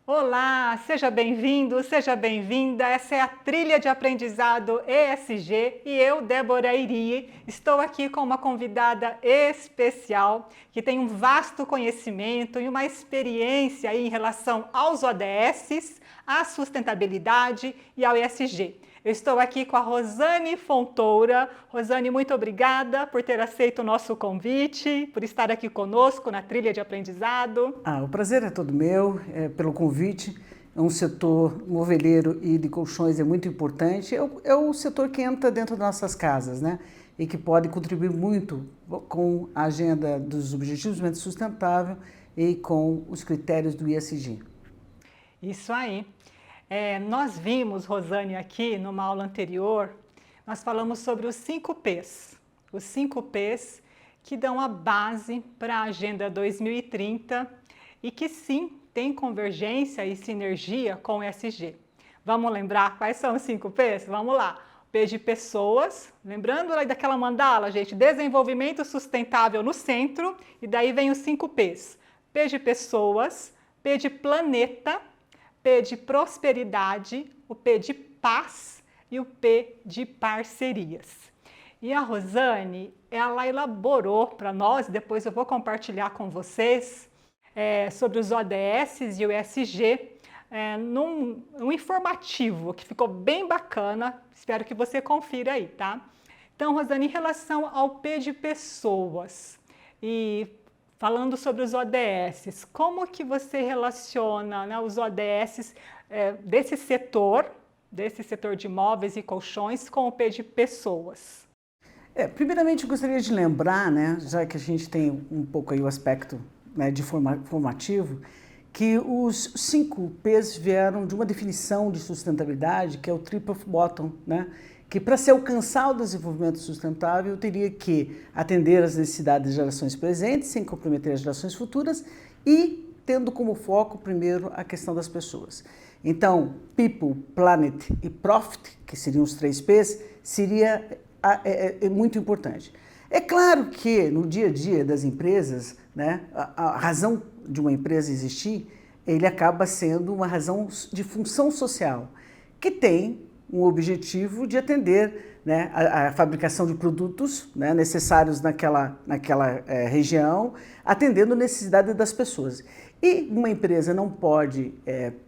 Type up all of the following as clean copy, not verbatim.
Olá, seja bem-vindo, seja bem-vinda. Essa é a trilha de aprendizado ESG e eu, Débora Iri, estou aqui com uma convidada especial que tem um vasto conhecimento e uma experiência aí em relação aos ODSs, à sustentabilidade e ao ESG. Eu estou aqui com a Rosane Fontoura. Rosane, muito obrigada por ter aceito o nosso convite, por estar aqui conosco na trilha de aprendizado. O prazer é todo meu, pelo convite. É um setor moveleiro e de colchões é muito importante. É o setor que entra dentro das nossas casas, né? E que pode contribuir muito com a agenda dos Objetivos de Desenvolvimento Sustentável e com os critérios do ESG. Isso aí. Nós vimos, Rosane, aqui numa aula anterior, nós falamos sobre os 5 P's. Os 5 P's que dão a base para a Agenda 2030 e que sim, tem convergência e sinergia com o ESG. Vamos lembrar quais são os 5 P's? Vamos lá. P de pessoas, lembrando daquela mandala, gente, desenvolvimento sustentável no centro, e daí vem os 5 P's. P de pessoas, P de planeta, P de prosperidade, o P de paz e o P de parcerias. E a Rosane, ela elaborou para nós, depois eu vou compartilhar com vocês, sobre os ODS e o ESG, num informativo que ficou bem bacana, espero que você confira aí, tá? Então, Rosane, em relação ao P de pessoas e falando sobre os ODSs, como que você relaciona, né, os ODSs desse setor de imóveis e colchões com o P de pessoas? Primeiramente, eu gostaria de lembrar, né, já que a gente tem um pouco aí o aspecto, né, de formativo, que os 5 P's vieram de uma definição de sustentabilidade, que é o Triple Bottom, né? Que para se alcançar o desenvolvimento sustentável, teria que atender às necessidades das gerações presentes, sem comprometer as gerações futuras e tendo como foco, primeiro, a questão das pessoas. Então, People, Planet e Profit, que seriam os 3 P's, seria muito importante. É claro que no dia a dia das empresas, né, a razão de uma empresa existir, ele acaba sendo uma razão de função social, que tem um objetivo de atender, né, a fabricação de produtos, né, necessários naquela região, atendendo a necessidade das pessoas. E uma empresa não pode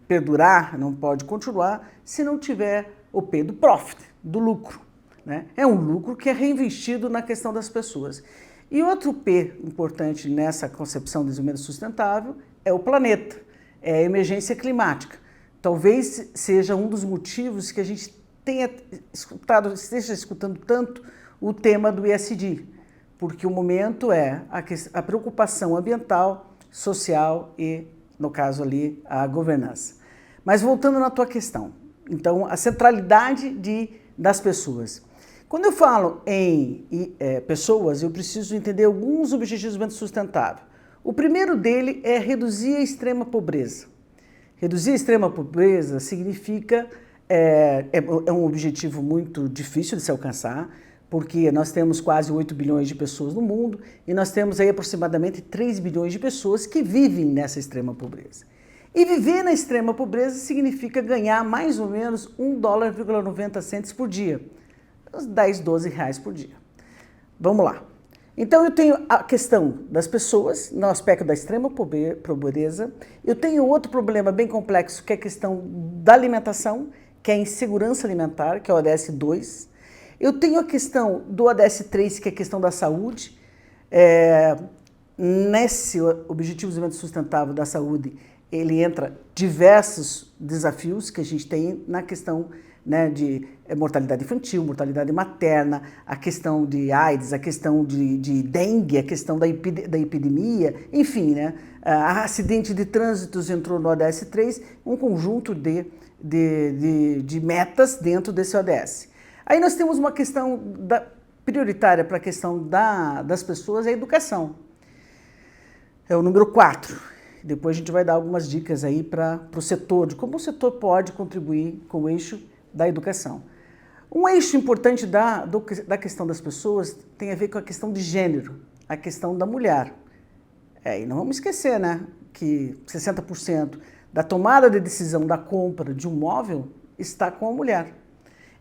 perdurar, não pode continuar, se não tiver o P do profit, do lucro. Né? É um lucro que é reinvestido na questão das pessoas. E outro P importante nessa concepção do desenvolvimento sustentável é o planeta, é a emergência climática. Talvez seja um dos motivos que a gente esteja escutando tanto o tema do ESG, porque o momento é a preocupação ambiental, social e, no caso ali, a governança. Mas voltando na tua questão, então, a centralidade das pessoas. Quando eu falo em pessoas, eu preciso entender alguns objetivos de desenvolvimento sustentável. O primeiro dele é reduzir a extrema pobreza. Reduzir a extrema pobreza significa, é um objetivo muito difícil de se alcançar, porque nós temos quase 8 bilhões de pessoas no mundo e nós temos aí aproximadamente 3 bilhões de pessoas que vivem nessa extrema pobreza. E viver na extrema pobreza significa ganhar mais ou menos $1,90 por dia, uns 10, 12 reais por dia. Vamos lá. Então eu tenho a questão das pessoas, no aspecto da extrema pobreza. Eu tenho outro problema bem complexo, que é a questão da alimentação, que é a insegurança alimentar, que é o ODS 2. Eu tenho a questão do ODS 3, que é a questão da saúde. Nesse Objetivo de Desenvolvimento Sustentável da Saúde, ele entra diversos desafios que a gente tem na questão, né, de mortalidade infantil, mortalidade materna, a questão de AIDS, a questão de dengue, a questão da epidemia, enfim, né, acidente de trânsitos entrou no ODS 3, um conjunto de metas dentro desse ODS. Aí nós temos uma questão prioritária para a questão das pessoas, é a educação. É o número 4. Depois a gente vai dar algumas dicas aí para o setor, de como o setor pode contribuir com o eixo da educação. Um eixo importante da questão das pessoas tem a ver com a questão de gênero, a questão da mulher. E não vamos esquecer, né, que 60% da tomada de decisão da compra de um móvel está com a mulher.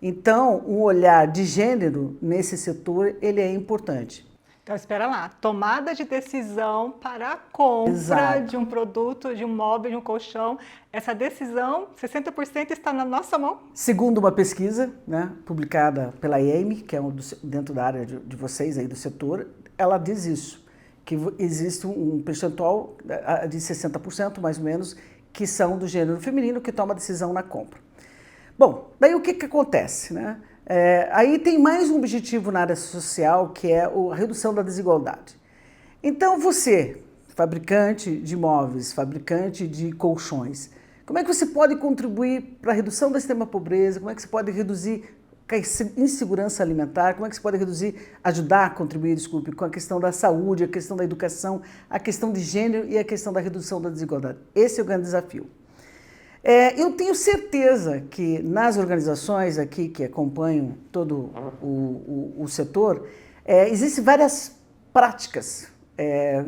Então, um olhar de gênero nesse setor, ele é importante. Então, espera lá, tomada de decisão para a compra Exato. de um produto, de um móvel, de um colchão, essa decisão, 60% está na nossa mão? Segundo uma pesquisa, né, publicada pela EME, que é dentro da área de vocês aí do setor, ela diz isso, que existe um percentual de 60% mais ou menos que são do gênero feminino que toma a decisão na compra. Bom, daí o que acontece, né? Aí tem mais um objetivo na área social, que é a redução da desigualdade. Então você, fabricante de móveis, fabricante de colchões, como é que você pode contribuir para a redução da extrema pobreza? Como é que você pode reduzir a insegurança alimentar? Como é que você pode ajudar a contribuir, desculpe, com a questão da saúde, a questão da educação, a questão de gênero e a questão da redução da desigualdade? Esse é o grande desafio. Eu tenho certeza que nas organizações aqui que acompanham todo o setor, existem várias práticas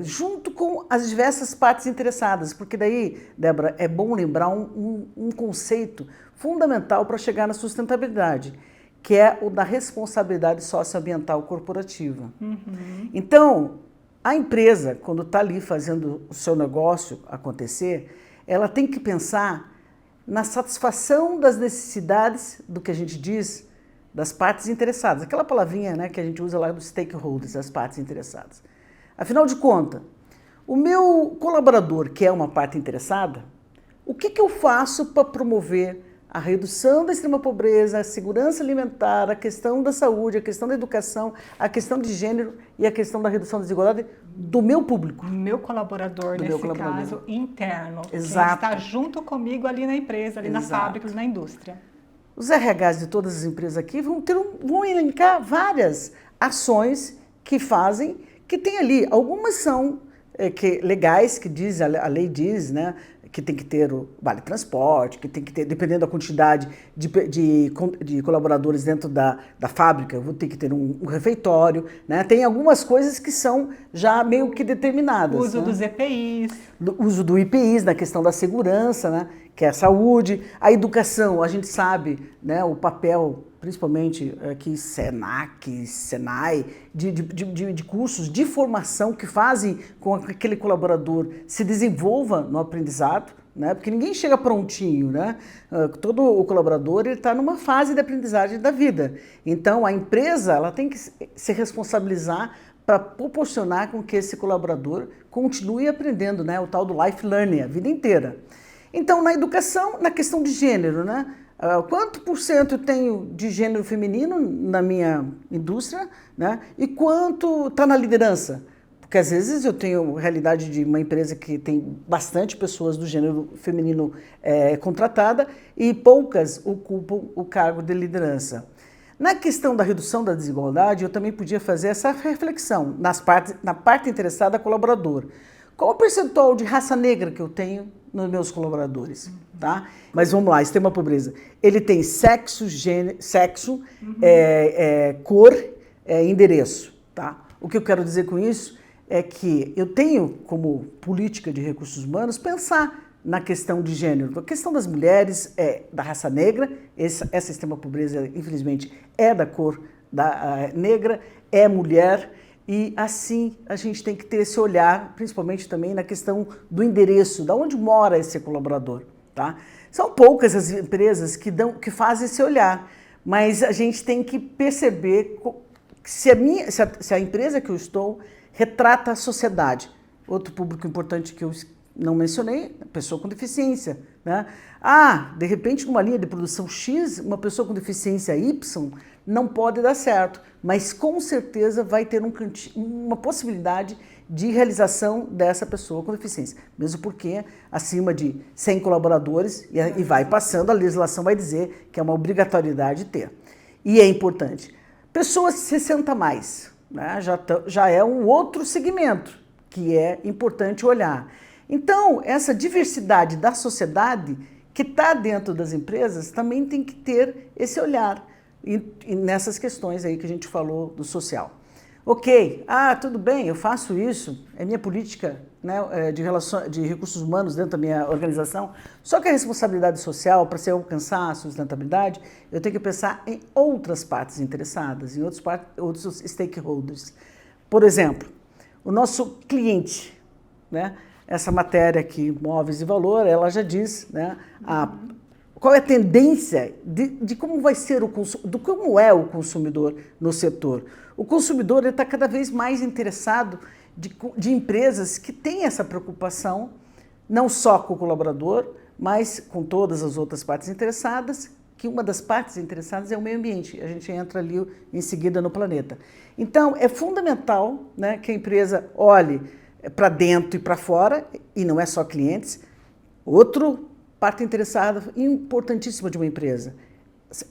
junto com as diversas partes interessadas, porque daí, Débora, é bom lembrar um conceito fundamental para chegar na sustentabilidade, que é o da responsabilidade socioambiental corporativa. Uhum. Então, a empresa, quando está ali fazendo o seu negócio acontecer, ela tem que pensar na satisfação das necessidades do que a gente diz das partes interessadas. Aquela palavrinha, né, que a gente usa lá dos stakeholders, as partes interessadas. Afinal de contas, o meu colaborador, que é uma parte interessada, o que eu faço para promover a redução da extrema pobreza, a segurança alimentar, a questão da saúde, a questão da educação, a questão de gênero e a questão da redução da desigualdade do meu público. Meu colaborador, nesse caso, interno. Exato. Que está junto comigo ali na empresa, ali Exato. na fábrica, na indústria. Os RHs de todas as empresas aqui vão elencar várias ações que fazem, que tem ali. Algumas são legais, que diz, a lei diz, né? Que tem que ter o vale-transporte, que tem que ter, dependendo da quantidade de colaboradores dentro da fábrica, eu vou ter que ter um refeitório, né? Tem algumas coisas que são já meio que determinadas. O uso, né, dos EPIs. O uso do IPIs, na questão da segurança, né? Que é a saúde. A educação, a gente sabe, né, o papel, principalmente aqui, Senac, Senai, de cursos de formação que fazem com que aquele colaborador se desenvolva no aprendizado, né? Porque ninguém chega prontinho, né? Todo o colaborador está numa fase de aprendizagem da vida. Então, a empresa ela tem que se responsabilizar para proporcionar com que esse colaborador continue aprendendo, né? O tal do life learning, a vida inteira. Então, na educação, na questão de gênero, né? Quanto por cento eu tenho de gênero feminino na minha indústria, né? E quanto está na liderança? Porque às vezes eu tenho a realidade de uma empresa que tem bastante pessoas do gênero feminino contratada e poucas ocupam o cargo de liderança. Na questão da redução da desigualdade, eu também podia fazer essa reflexão na parte interessada colaborador. Qual o percentual de raça negra que eu tenho nos meus colaboradores, tá? Mas vamos lá, extrema pobreza. Ele tem sexo, cor, endereço, tá? O que eu quero dizer com isso é que eu tenho, como política de recursos humanos, pensar na questão de gênero. A questão das mulheres da raça negra, essa extrema pobreza, infelizmente, é da cor negra, é mulher. E assim a gente tem que ter esse olhar, principalmente também na questão do endereço, de onde mora esse colaborador, tá? São poucas as empresas que fazem esse olhar, mas a gente tem que perceber se a empresa que eu estou retrata a sociedade. Outro público importante que eu não mencionei, a pessoa com deficiência, né? De repente numa linha de produção X, uma pessoa com deficiência Y não pode dar certo, mas com certeza vai ter uma possibilidade de realização dessa pessoa com deficiência. Mesmo porque acima de 100 colaboradores, e vai passando, a legislação vai dizer que é uma obrigatoriedade ter. E é importante. Pessoas 60 a mais, né? Já é um outro segmento que é importante olhar. Então, essa diversidade da sociedade que está dentro das empresas também tem que ter esse olhar e nessas questões aí que a gente falou do social. Ok, tudo bem, eu faço isso, é minha política né, de recursos humanos dentro da minha organização, só que a responsabilidade social, para se alcançar a sustentabilidade, eu tenho que pensar em outras partes interessadas, em outros stakeholders. Por exemplo, o nosso cliente, né, essa matéria aqui, Móveis e Valor, ela já diz, né, qual é a tendência de como vai ser como é o consumidor no setor. O consumidor está cada vez mais interessado de empresas que têm essa preocupação, não só com o colaborador, mas com todas as outras partes interessadas, que uma das partes interessadas é o meio ambiente. A gente entra ali em seguida no planeta. Então, é fundamental, né, que a empresa olhe para dentro e para fora, e não é só clientes. Outra parte interessada, importantíssima de uma empresa,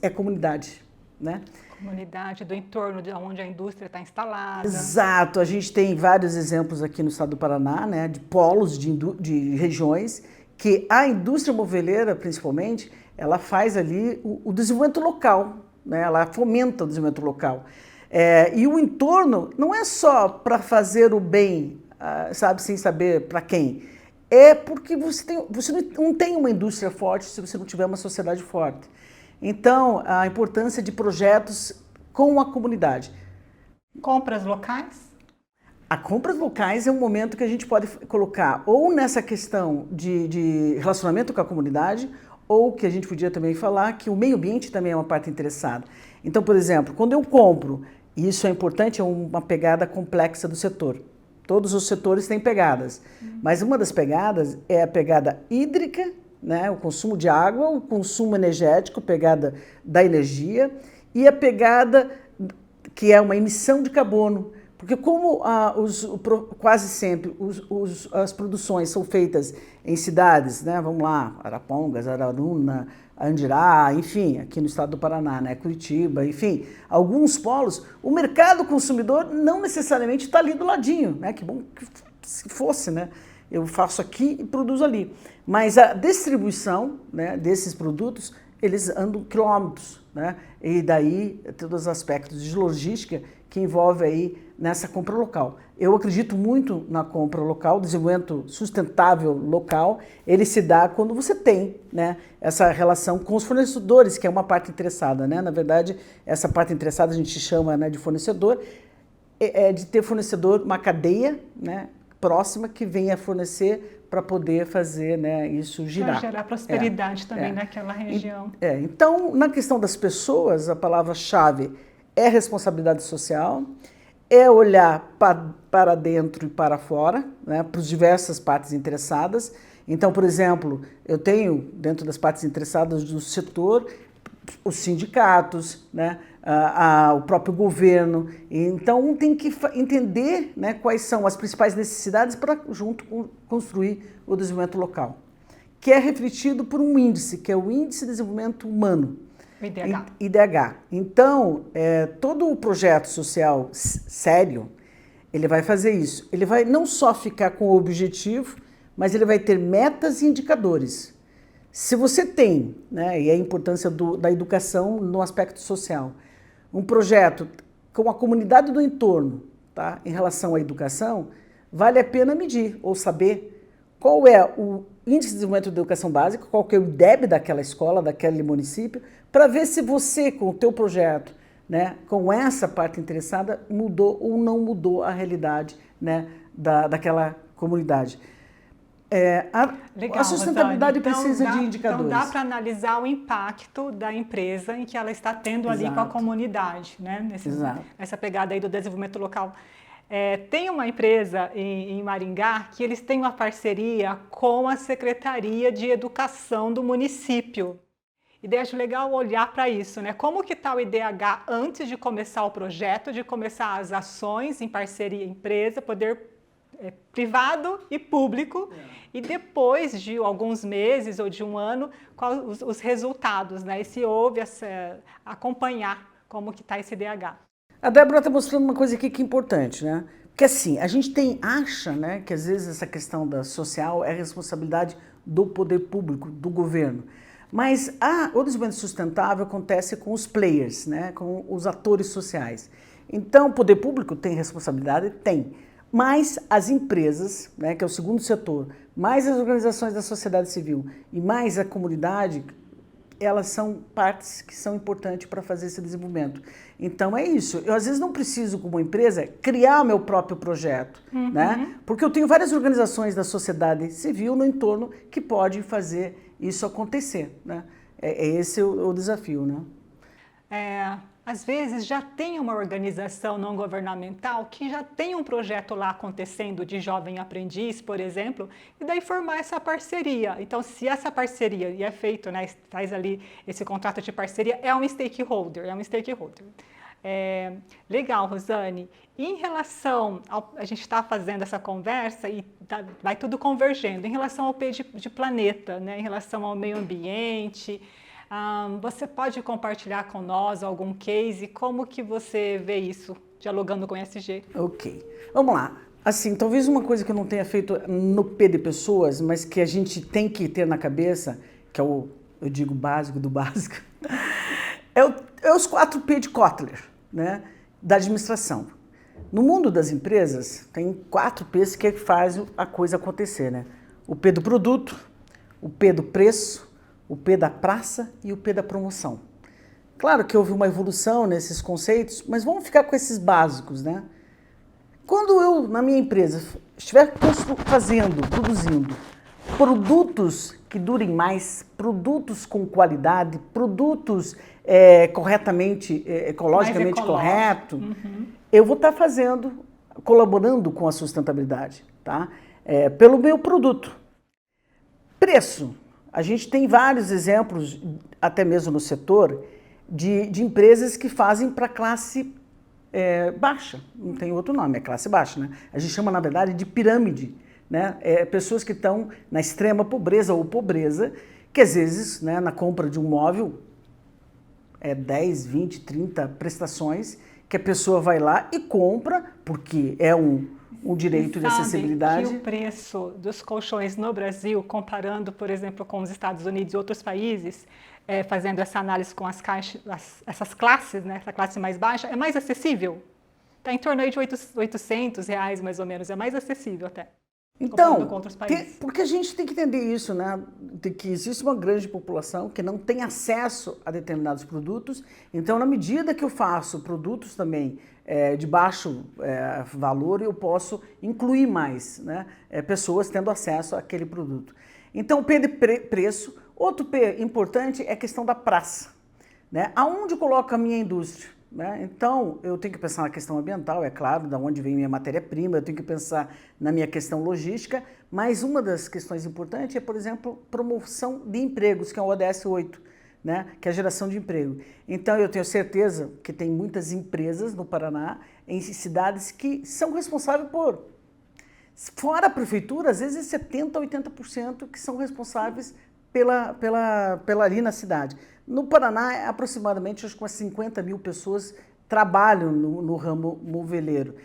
é a comunidade, né? Comunidade do entorno de onde a indústria está instalada. Exato, a gente tem vários exemplos aqui no estado do Paraná, né, de polos de regiões que a indústria moveleira, principalmente, ela faz ali o desenvolvimento local, né, ela fomenta o desenvolvimento local. E o entorno não é só para fazer o bem, sabe, sem saber para quem. É porque você não tem uma indústria forte se você não tiver uma sociedade forte. Então, a importância de projetos com a comunidade. Compras locais? A compras locais é um momento que a gente pode colocar ou nessa questão de relacionamento com a comunidade, ou que a gente podia também falar que o meio ambiente também é uma parte interessada. Então, por exemplo, quando eu compro, e isso é importante, é uma pegada complexa do setor. Todos os setores têm pegadas, mas uma das pegadas é a pegada hídrica, né, o consumo de água, o consumo energético, pegada da energia, e a pegada que é uma emissão de carbono. Porque como quase sempre as produções são feitas em cidades, né, vamos lá, Arapongas, Araruna, Andirá, enfim, aqui no estado do Paraná, né, Curitiba, enfim, alguns polos, o mercado consumidor não necessariamente está ali do ladinho, né, que bom que se fosse, né, eu faço aqui e produzo ali. Mas a distribuição, né, desses produtos, eles andam quilômetros, né, e daí todos os aspectos de logística que envolve aí nessa compra local. Eu acredito muito na compra local, desenvolvimento sustentável local, ele se dá quando você tem, né, essa relação com os fornecedores, que é uma parte interessada, né? Na verdade, essa parte interessada a gente chama, né, de fornecedor, de ter fornecedor, uma cadeia, né, próxima que venha fornecer para poder fazer, né, isso girar. Para gerar prosperidade também naquela região. Então, na questão das pessoas, a palavra-chave é responsabilidade social, é olhar para dentro e para fora, né, para as diversas partes interessadas. Então, por exemplo, eu tenho, dentro das partes interessadas do setor, os sindicatos, né, o próprio governo. Então, um tem que entender, né, quais são as principais necessidades para, junto, construir o desenvolvimento local, que é refletido por um índice, que é o Índice de Desenvolvimento Humano. IDH. Então, todo o projeto social sério, ele vai fazer isso. Ele vai não só ficar com o objetivo, mas ele vai ter metas e indicadores. Se você tem, né, e a importância da educação no aspecto social, um projeto com a comunidade do entorno, tá, em relação à educação, vale a pena medir ou saber qual é o Índice de Desenvolvimento da Educação Básica, qual que é o IDEB daquela escola, daquele município, para ver se você, com o teu projeto, né, com essa parte interessada, mudou ou não mudou a realidade, né, daquela comunidade. Legal, a sustentabilidade Rosane. precisa de indicadores. Então dá para analisar o impacto da empresa em que ela está tendo ali com a comunidade, né? Essa pegada aí do desenvolvimento local. Tem uma empresa em Maringá que eles têm uma parceria com a Secretaria de Educação do município. E daí acho legal olhar para isso, né? Como que está o IDH antes de começar o projeto, de começar as ações em parceria empresa, poder privado e público, e depois de alguns meses ou de um ano, quais os resultados, né? E se houve acompanhar como que está esse IDH. A Débora está mostrando uma coisa aqui que é importante, né? Porque assim, a gente acha, né, que às vezes essa questão da social é responsabilidade do poder público, do governo. Mas o desenvolvimento sustentável acontece com os players, né, com os atores sociais. Então, o poder público tem responsabilidade? Tem. mais as empresas, né, que é o segundo setor, mais as organizações da sociedade civil e mais a comunidade, elas são partes que são importantes para fazer esse desenvolvimento. Então é isso. Eu às vezes não preciso, como empresa, criar meu próprio projeto, né? Porque eu tenho várias organizações da sociedade civil no entorno que podem fazer isso acontecer, né? Esse o desafio, né? Às vezes já tem uma organização não governamental que já tem um projeto lá acontecendo de jovem aprendiz, por exemplo, e daí formar essa parceria. Então, se essa parceria, e é feito, né, faz ali esse contrato de parceria, é um stakeholder, Legal, Rosane. E em relação a gente está fazendo essa conversa e vai tudo convergendo, em relação ao P de planeta, né, em relação ao meio ambiente, você pode compartilhar com nós algum case? Como que você vê isso, dialogando com o ESG? Ok. Vamos lá. Assim, talvez uma coisa que eu não tenha feito no P de pessoas, mas que a gente tem que ter na cabeça, que é o, eu digo, básico do básico, é os 4 P de Kotler, né, da administração. No mundo das empresas, tem 4 P's que fazem a coisa acontecer, né? O P do produto, o P do preço, o P da praça e o P da promoção. Claro que houve uma evolução nesses conceitos, mas vamos ficar com esses básicos, né? Quando eu, na minha empresa, estiver produzindo produtos que durem mais, produtos com qualidade, produtos corretamente, ecologicamente correto, eu vou estar colaborando com a sustentabilidade, tá? Pelo meu produto. Preço. A gente tem vários exemplos, até mesmo no setor, de empresas que fazem para classe baixa. Não tem outro nome, é classe baixa, né? A gente chama, na verdade, de pirâmide, né? Pessoas que estão na extrema pobreza ou pobreza, que às vezes, né, na compra de um móvel, 10, 20, 30 prestações, que a pessoa vai lá e compra, porque é um direito de acessibilidade. Que o preço dos colchões no Brasil, comparando, por exemplo, com os Estados Unidos e outros países, fazendo essa análise com essas classes, né, essa classe mais baixa, é mais acessível? Está em torno aí de R$800, mais ou menos, é mais acessível até. Então, porque a gente tem que entender isso, né? De que existe uma grande população que não tem acesso a determinados produtos. Então, na medida que eu faço produtos também de baixo valor, eu posso incluir mais, né, pessoas tendo acesso àquele produto. Então, o P de preço. Outro P importante é a questão da praça, né? Aonde eu coloco a minha indústria? Né? Então, eu tenho que pensar na questão ambiental, é claro, da onde vem minha matéria-prima, eu tenho que pensar na minha questão logística, mas uma das questões importantes é, por exemplo, promoção de empregos, que é o ODS 8, né? Que é a geração de emprego. Então, eu tenho certeza que tem muitas empresas no Paraná, em cidades que são responsáveis por, fora a prefeitura, às vezes 70% a 80% que são responsáveis pela ali na cidade. No Paraná, aproximadamente, acho que umas 50 mil pessoas trabalham no ramo moveleiro,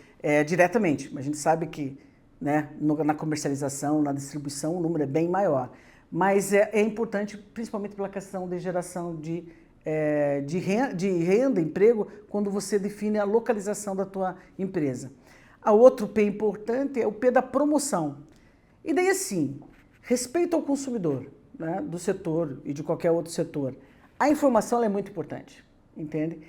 diretamente. Mas a gente sabe que, né, na comercialização, na distribuição, o número é bem maior. Mas é importante, principalmente pela questão de geração de renda, emprego, quando você define a localização da tua empresa. A outro P importante é o P da promoção. E daí, assim, respeito ao consumidor, né, do setor e de qualquer outro setor. A informação é muito importante, entende?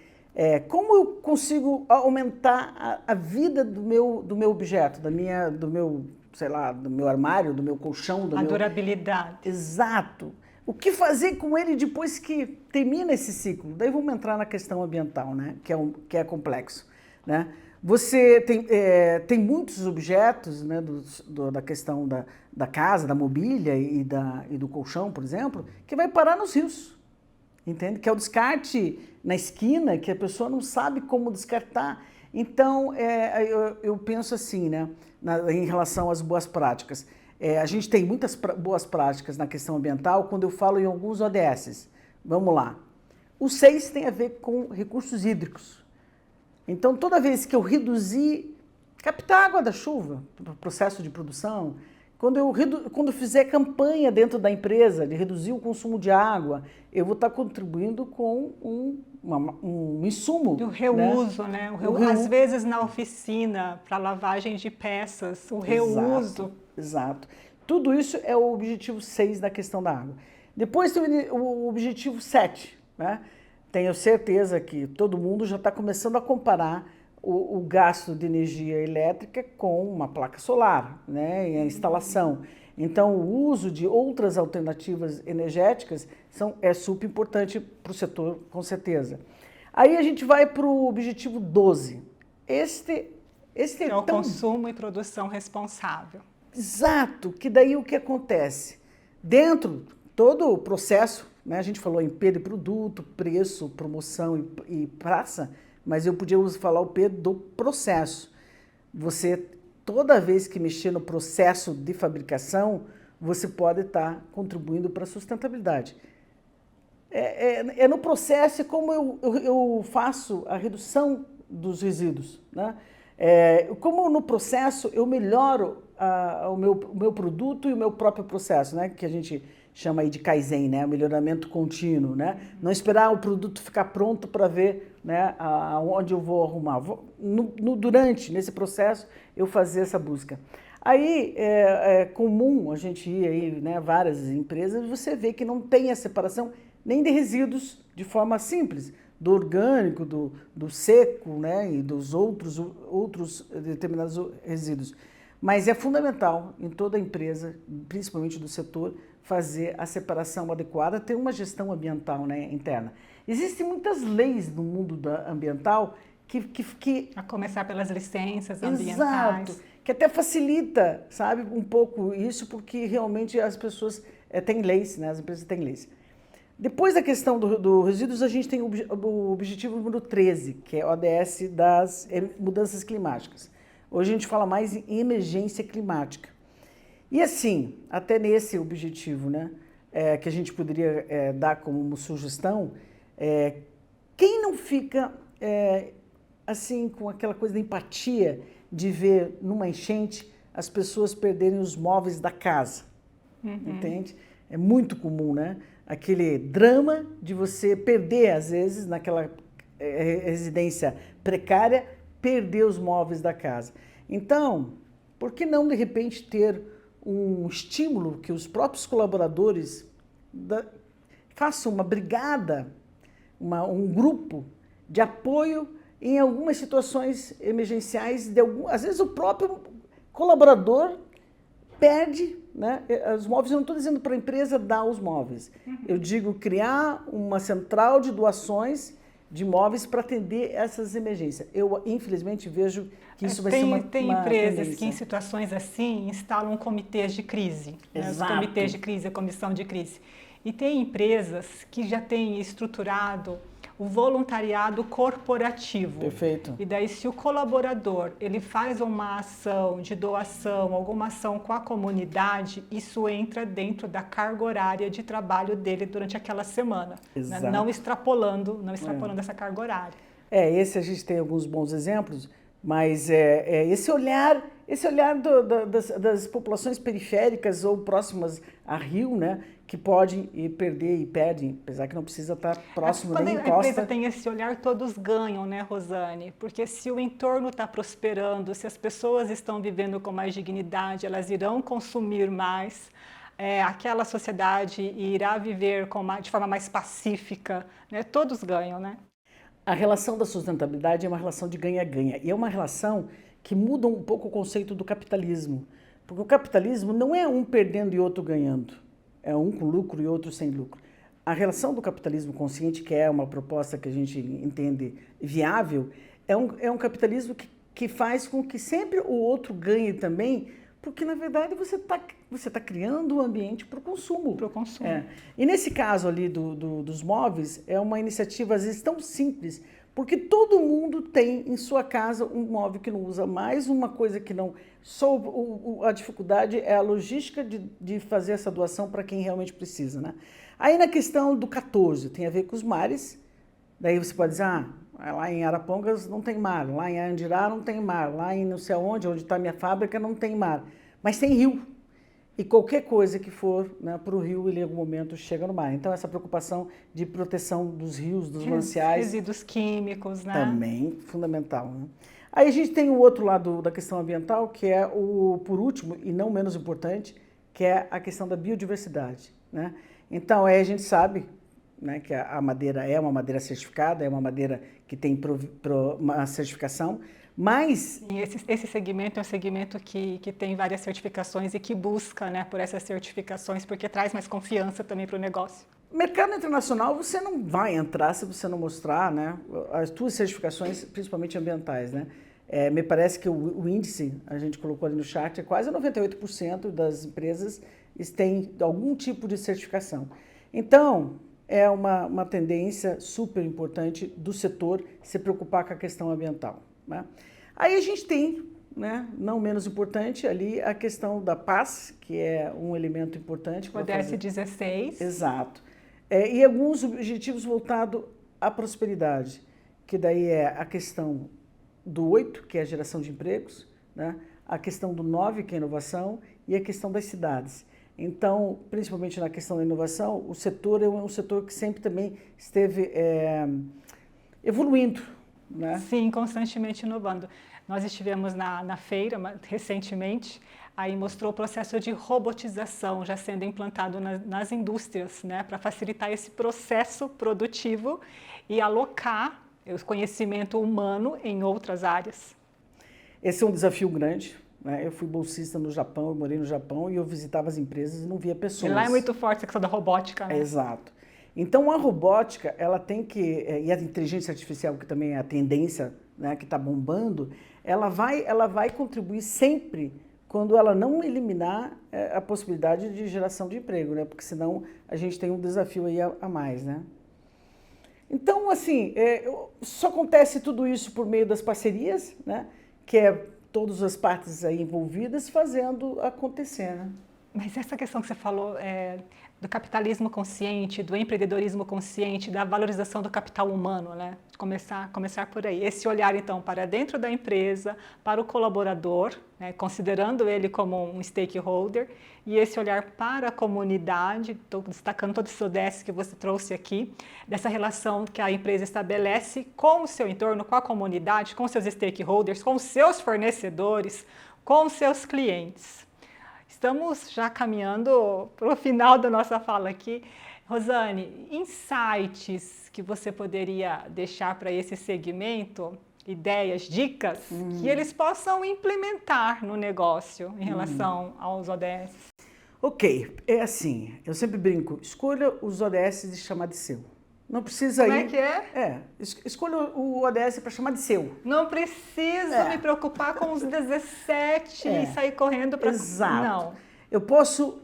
Como eu consigo aumentar a vida do meu objeto, do meu armário, do meu colchão, a durabilidade. Exato. O que fazer com ele depois que termina esse ciclo? Daí vamos entrar na questão ambiental, né? Que é complexo, né? Você tem muitos objetos, né, da questão da casa, da mobília e do colchão, por exemplo, que vai parar nos rios. Entende? Que é o descarte na esquina, que a pessoa não sabe como descartar. Então, eu penso assim, né, em relação às boas práticas. A gente tem muitas boas práticas na questão ambiental quando eu falo em alguns ODS. Vamos lá. O 6 tem a ver com recursos hídricos. Então, toda vez que eu reduzir, captar água da chuva, para o processo de produção, Quando eu fizer campanha dentro da empresa de reduzir o consumo de água, eu vou estar contribuindo com um insumo. Do reuso, né? Às vezes na oficina, para lavagem de peças, o reuso. Exato. Tudo isso é o objetivo 6 da questão da água. Depois tem o objetivo 7, né? Tenho certeza que todo mundo já está começando a comparar o gasto de energia elétrica com uma placa solar, né? E a instalação. Então, o uso de outras alternativas energéticas é super importante para o setor, com certeza. Aí a gente vai para o objetivo 12. Este é o consumo e produção responsável. Exato, que daí o que acontece? Dentro todo o processo, né, a gente falou em P de produto, preço, promoção e praça, mas eu podia falar o P do processo. Você, toda vez que mexer no processo de fabricação, você pode estar contribuindo para a sustentabilidade. É no processo como eu faço a redução dos resíduos, né? Como no processo eu melhoro o meu produto e o meu próprio processo, né? Que a gente chama aí de Kaizen, né? O melhoramento contínuo, né? Não esperar o produto ficar pronto para ver, né, onde eu vou arrumar. Durante, nesse processo, eu fazer essa busca. Aí é comum a gente ir aí, né, várias empresas, você vê que não tem a separação nem de resíduos de forma simples, do orgânico, do seco, né, e dos outros determinados resíduos. Mas é fundamental em toda empresa, principalmente do setor, fazer a separação adequada, ter uma gestão ambiental, né, interna. Existem muitas leis no mundo ambiental que... A começar pelas licenças ambientais. Exato, que até facilita, sabe, um pouco isso, porque realmente as pessoas têm leis, né, as empresas têm leis. Depois da questão do resíduos, a gente tem o objetivo número 13, que é o ODS das mudanças climáticas. Hoje a gente fala mais em emergência climática. E assim, até nesse objetivo, né, que a gente poderia dar como sugestão, quem não fica assim com aquela coisa da empatia de ver numa enchente as pessoas perderem os móveis da casa, entende? É muito comum, né? Aquele drama de você perder, às vezes, naquela residência precária, perder os móveis da casa. Então, por que não, de repente, ter um estímulo que os próprios colaboradores façam uma brigada, um grupo de apoio em algumas situações emergenciais, às vezes o próprio colaborador perde, né, os móveis. Eu não estou dizendo para a empresa dar os móveis, eu digo criar uma central de doações de móveis para atender essas emergências. Eu, infelizmente, vejo que isso vai ser uma Tem empresas tendência. que, em situações assim, instalam comitês de crise, né, os comitês de crise, a comissão de crise. E tem empresas que já têm estruturado o voluntariado corporativo. Perfeito. E daí, se o colaborador ele faz uma ação de doação, alguma ação com a comunidade, isso entra dentro da carga horária de trabalho dele durante aquela semana, né? Não extrapolando essa carga horária. Esse a gente tem alguns bons exemplos, mas esse olhar das populações periféricas ou próximas a rio, né, que podem perder e perdem, apesar que não precisa estar próximo nem encosta. Quando a empresa tem esse olhar, todos ganham, né, Rosane? Porque se o entorno está prosperando, se as pessoas estão vivendo com mais dignidade, elas irão consumir mais, aquela sociedade irá viver de forma mais pacífica, né? Todos ganham, né? A relação da sustentabilidade é uma relação de ganha-ganha, e é uma relação que muda um pouco o conceito do capitalismo, porque o capitalismo não é um perdendo e outro ganhando, é um com lucro e outro sem lucro. A relação do capitalismo consciente, que é uma proposta que a gente entende viável, é um capitalismo que faz com que sempre o outro ganhe também, porque na verdade você tá criando um ambiente para o consumo. Para o consumo. E nesse caso ali dos móveis, é uma iniciativa às vezes tão simples, porque todo mundo tem em sua casa um móvel que não usa mais, uma coisa que não... Só a dificuldade é a logística de fazer essa doação para quem realmente precisa, né? Aí na questão do 14, tem a ver com os mares, daí você pode dizer, lá em Arapongas não tem mar, lá em Andirá não tem mar, lá em não sei onde está a minha fábrica não tem mar, mas tem rio. e qualquer coisa que for, né, para o rio, ele em algum momento chega no mar. Então, essa preocupação de proteção dos rios, dos mananciais... Resíduos químicos, né? Também fundamental, né? Aí a gente tem o outro lado da questão ambiental, que é por último, e não menos importante, que é a questão da biodiversidade, né? Então, aí a gente sabe, né, que a madeira é uma madeira certificada, é uma madeira que tem uma certificação, mas... Esse segmento é um segmento que tem várias certificações e que busca, né, por essas certificações, porque traz mais confiança também para o negócio. Mercado internacional, você não vai entrar se você não mostrar, né, as suas certificações, principalmente ambientais, né? Me parece que o índice, a gente colocou ali no chat, é quase 98% das empresas têm algum tipo de certificação. Então, é uma tendência super importante do setor se preocupar com a questão ambiental, né? Aí a gente tem, né, não menos importante, ali a questão da paz, que é um elemento importante. O ODS 16. Exato. E alguns objetivos voltados à prosperidade, que daí é a questão do 8, que é a geração de empregos, né? A questão do 9, que é a inovação, e a questão das cidades. Então, principalmente na questão da inovação, o setor é um setor que sempre também esteve evoluindo, né? Sim, constantemente inovando. Nós estivemos na feira recentemente, aí mostrou o processo de robotização já sendo implantado nas indústrias, né, para facilitar esse processo produtivo e alocar o conhecimento humano em outras áreas. Esse é um desafio grande, né? Eu fui bolsista no Japão, eu morei no Japão e eu visitava as empresas e não via pessoas. E lá é muito forte a questão da robótica, né? Exato. Então, a robótica, ela tem que, e a inteligência artificial, que também é a tendência, né, que está bombando, ela vai contribuir sempre quando ela não eliminar a possibilidade de geração de emprego, né? Porque senão a gente tem um desafio aí a mais, né? Então, assim, só acontece tudo isso por meio das parcerias, né? Que é todas as partes aí envolvidas fazendo acontecer, né? Mas essa questão que você falou do capitalismo consciente, do empreendedorismo consciente, da valorização do capital humano, né? Começar por aí. Esse olhar, então, para dentro da empresa, para o colaborador, né? Considerando ele como um stakeholder, e esse olhar para a comunidade, estou destacando todos os ODS que você trouxe aqui, dessa relação que a empresa estabelece com o seu entorno, com a comunidade, com seus stakeholders, com os seus fornecedores, com os seus clientes. Estamos já caminhando para o final da nossa fala aqui. Rosane, insights que você poderia deixar para esse segmento, ideias, dicas, que eles possam implementar no negócio em relação aos ODS? Ok, é assim, eu sempre brinco, escolha os ODS de chamar de seu. Não precisa Como é que é? Escolha o ODS para chamar de seu. Não preciso me preocupar com os 17 e sair correndo para... Exato. Não. Eu posso,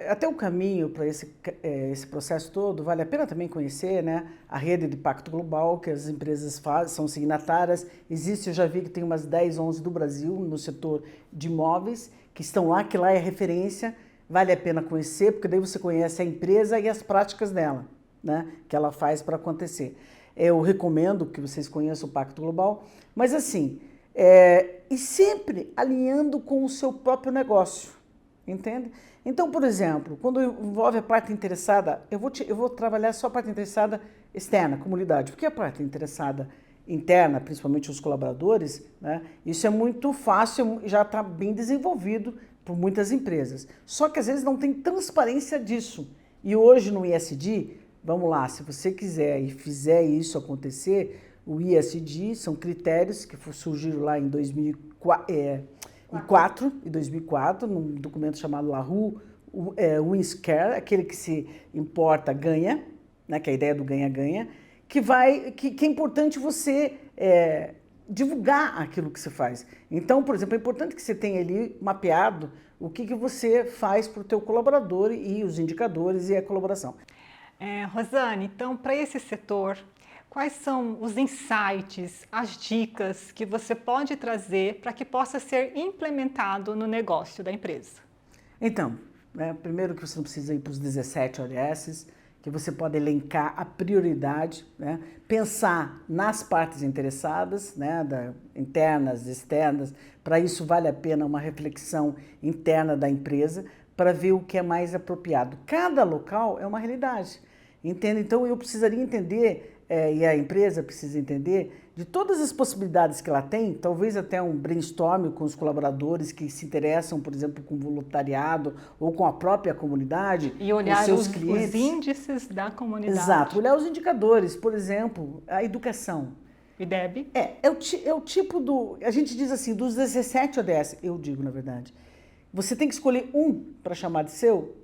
até o caminho para esse processo todo, vale a pena também conhecer, né, a rede de Pacto Global, que as empresas fazem, são signatárias. Existe, eu já vi que tem umas 10, 11 do Brasil no setor de imóveis, que estão lá, que lá é referência, vale a pena conhecer, porque daí você conhece a empresa e as práticas dela, né, que ela faz para acontecer. Eu recomendo que vocês conheçam o Pacto Global, mas assim, e sempre alinhando com o seu próprio negócio. Entende? Então, por exemplo, quando envolve a parte interessada, eu vou trabalhar só a parte interessada externa, comunidade, porque a parte interessada interna, principalmente os colaboradores, né, isso é muito fácil, já está bem desenvolvido por muitas empresas. Só que às vezes não tem transparência disso. E hoje no ISD, vamos lá, se você quiser e fizer isso acontecer, o ISD são critérios que surgiram lá em 2004, num documento chamado Who Wins Care, aquele que se importa ganha, né, que é a ideia do ganha-ganha, que é importante você divulgar aquilo que você faz. Então, por exemplo, é importante que você tenha ali mapeado o que você faz para o teu colaborador e os indicadores e a colaboração. Rosane, então, para esse setor, quais são os insights, as dicas que você pode trazer para que possa ser implementado no negócio da empresa? Então, primeiro que você não precisa ir para os 17 ODS, que você pode elencar a prioridade, né? Pensar nas partes interessadas, né? Internas, externas. Para isso vale a pena uma reflexão interna da empresa para ver o que é mais apropriado. Cada local é uma realidade, entende? Então eu precisaria entender, e a empresa precisa entender, de todas as possibilidades que ela tem, talvez até um brainstorm com os colaboradores que se interessam, por exemplo, com voluntariado ou com a própria comunidade, e olhar com seus clientes. Os índices da comunidade. Exato, olhar os indicadores, por exemplo, a educação. IDEB? É o tipo do... A gente diz assim, dos 17 ODS, eu digo na verdade, você tem que escolher um para chamar de seu.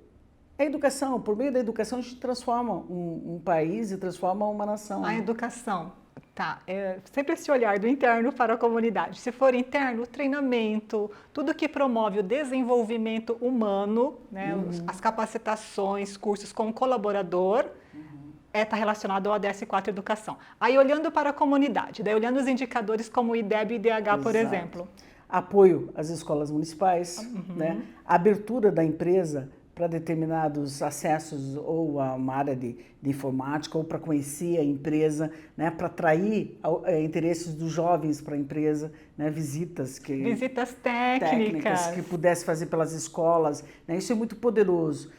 É a educação. Por meio da educação a gente transforma um país e transforma uma nação. A educação. Tá, sempre esse olhar do interno para a comunidade. Se for interno, treinamento, tudo que promove o desenvolvimento humano, né, as capacitações, cursos com o colaborador, está relacionado ao ODS 4 Educação. Aí olhando para a comunidade, daí olhando os indicadores como o IDEB e IDH, por exemplo. Apoio às escolas municipais, né, a abertura da empresa para determinados acessos ou a uma área de informática ou para conhecer a empresa, né, para atrair interesses dos jovens para a empresa, né, visitas técnicas que pudesse fazer pelas escolas, né, isso é muito poderoso.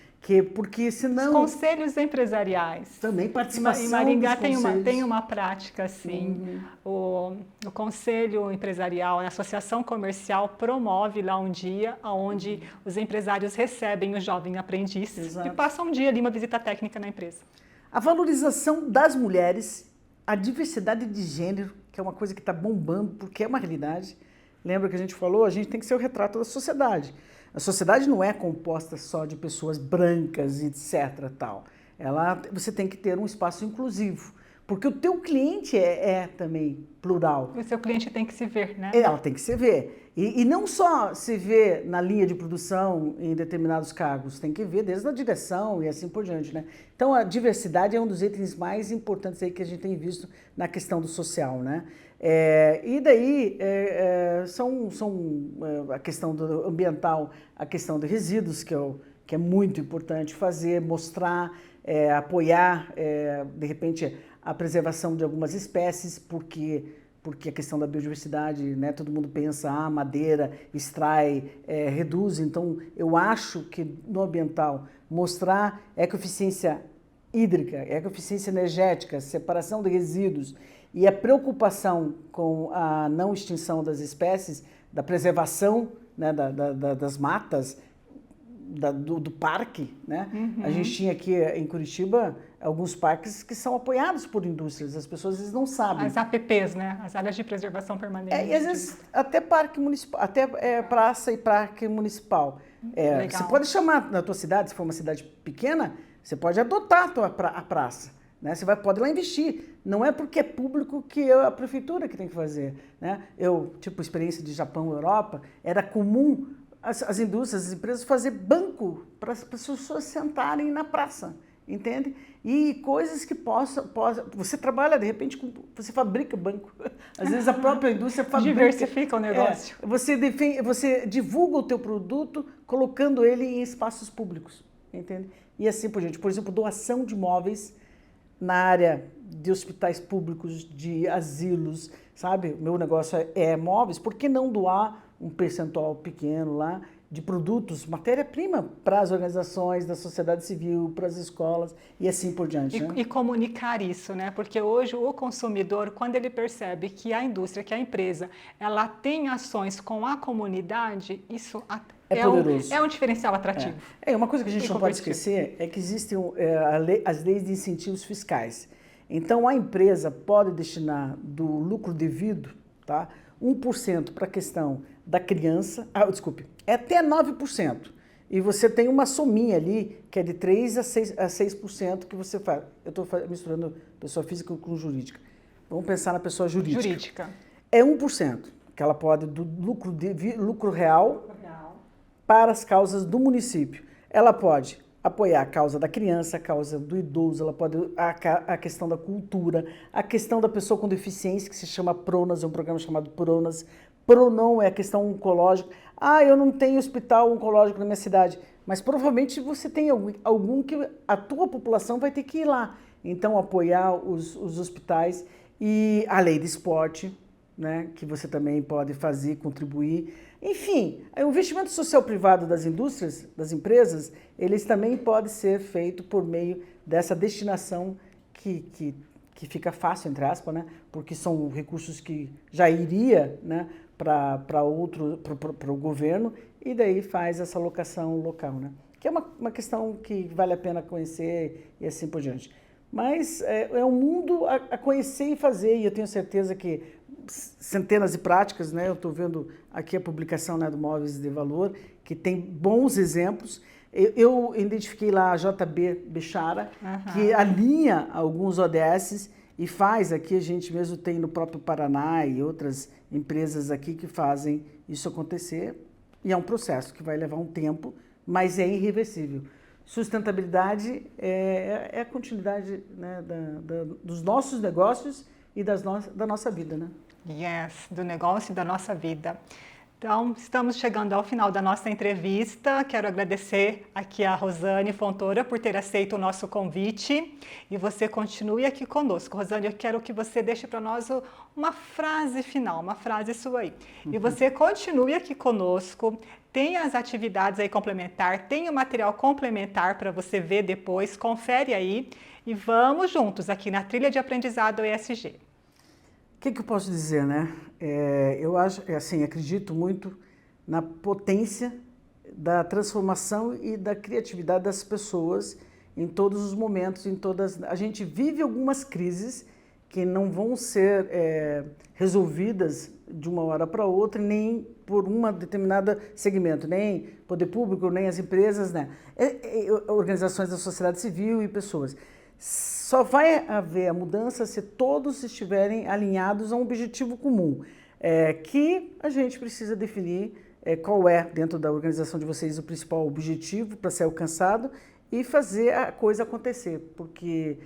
Porque senão... Os conselhos empresariais. Também participação em Maringá dos tem uma prática assim. O Conselho Empresarial, a Associação Comercial promove lá um dia onde os empresários recebem o jovem aprendiz e passam um dia ali, uma visita técnica na empresa. A valorização das mulheres, a diversidade de gênero, que é uma coisa que está bombando porque é uma realidade. Lembra que a gente falou? A gente tem que ser o retrato da sociedade. A sociedade não é composta só de pessoas brancas, etc. Tal. Você tem que ter um espaço inclusivo, porque o teu cliente é também plural. O seu cliente tem que se ver, né? Ela tem que se ver. E não só se ver na linha de produção em determinados cargos, tem que ver desde a direção e assim por diante, né? Então a diversidade é um dos itens mais importantes aí que a gente tem visto na questão do social, né? E daí a questão do ambiental, a questão de resíduos, que é muito importante fazer, mostrar, apoiar, de repente, a preservação de algumas espécies, porque a questão da biodiversidade, né, todo mundo pensa, madeira, extrai, reduz. Então, eu acho que no ambiental, mostrar ecoeficiência hídrica, ecoeficiência energética, separação de resíduos, e a preocupação com a não extinção das espécies, da preservação, né, das matas, do parque, né? A gente tinha aqui em Curitiba alguns parques que são apoiados por indústrias, as pessoas às vezes não sabem. As APPs, né? As áreas de preservação permanente. E às vezes até parque municipal, até praça e parque municipal. Você pode chamar na tua cidade, se for uma cidade pequena, você pode adotar a praça. Né? Você pode ir lá investir. Não é porque é público que é a prefeitura que tem que fazer. Né? Experiência de Japão, Europa, era comum as indústrias, as empresas fazer banco para as pessoas sentarem na praça, entende? E coisas que possam... Você trabalha, de repente, você fabrica banco. Às vezes a própria indústria fabrica. Diversifica o negócio. Você divulga o teu produto colocando ele em espaços públicos, entende? E assim por diante. Por exemplo, doação de imóveis na área de hospitais públicos, de asilos, sabe? O meu negócio é móveis, por que não doar um percentual pequeno lá de produtos, matéria-prima para as organizações da sociedade civil, para as escolas e assim por diante. E comunicar isso, né? Porque hoje o consumidor, quando ele percebe que a indústria, que a empresa, ela tem ações com a comunidade, isso é um diferencial atrativo. Uma coisa que a gente não pode esquecer é que existem as leis de incentivos fiscais. Então, a empresa pode destinar do lucro devido, tá, 1% para a questão da criança, até 9%. E você tem uma sominha ali, que é de 3% a 6% que você faz. Eu estou misturando pessoa física com jurídica. Vamos pensar na pessoa jurídica. É 1%, que ela pode, do lucro real para as causas do município. Ela pode apoiar a causa da criança, a causa do idoso, ela pode a questão da cultura, a questão da pessoa com deficiência, que se chama Pronas, é um programa chamado Pronas. Pronon é a questão oncológica. Eu não tenho hospital oncológico na minha cidade. mas provavelmente você tem algum que a tua população vai ter que ir lá. Então, apoiar os hospitais e a lei de esporte, né, que você também pode fazer, contribuir. Enfim, o investimento social privado das indústrias, das empresas, eles também podem ser feito por meio dessa destinação que fica fácil, entre aspas, né, porque são recursos que já iria, né, para o governo, e daí faz essa alocação local, né? Que é uma questão que vale a pena conhecer e assim por diante. Mas é um mundo a conhecer e fazer, e eu tenho certeza que centenas de práticas, né? Eu estou vendo aqui a publicação, né, do Móveis de Valor, que tem bons exemplos. Eu identifiquei lá a JB Bechara, que alinha alguns ODSs e faz aqui, a gente mesmo tem no próprio Paraná e outras empresas aqui que fazem isso acontecer. E é um processo que vai levar um tempo, mas é irreversível. Sustentabilidade é a continuidade, né, dos nossos negócios e da nossa vida, né? Yes, do negócio e da nossa vida. Então, estamos chegando ao final da nossa entrevista. Quero agradecer aqui a Rosane Fontoura por ter aceito o nosso convite. E você continue aqui conosco. Rosane, eu quero que você deixe para nós uma frase final, uma frase sua aí. E você continue aqui conosco. Tem as atividades aí complementar, tem o material complementar para você ver depois. Confere aí e vamos juntos aqui na trilha de aprendizado ESG. O que eu posso dizer, né? Eu acho, assim, acredito muito na potência da transformação e da criatividade das pessoas em todos os momentos, a gente vive algumas crises que não vão ser resolvidas de uma hora para outra, nem por uma determinada segmento, nem poder público, nem as empresas, né? Organizações da sociedade civil e pessoas. Só vai haver a mudança se todos estiverem alinhados a um objetivo comum, que a gente precisa definir qual é, dentro da organização de vocês, o principal objetivo para ser alcançado e fazer a coisa acontecer, porque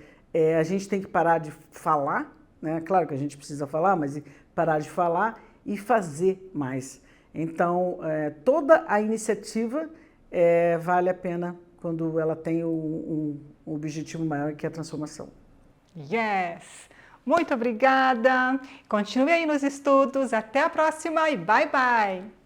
a gente tem que parar de falar, né? Claro que a gente precisa falar, mas parar de falar e fazer mais. Então, toda a iniciativa vale a pena quando ela tem um objetivo maior, que é a transformação. Yes! Muito obrigada! Continue aí nos estudos. Até a próxima e bye bye!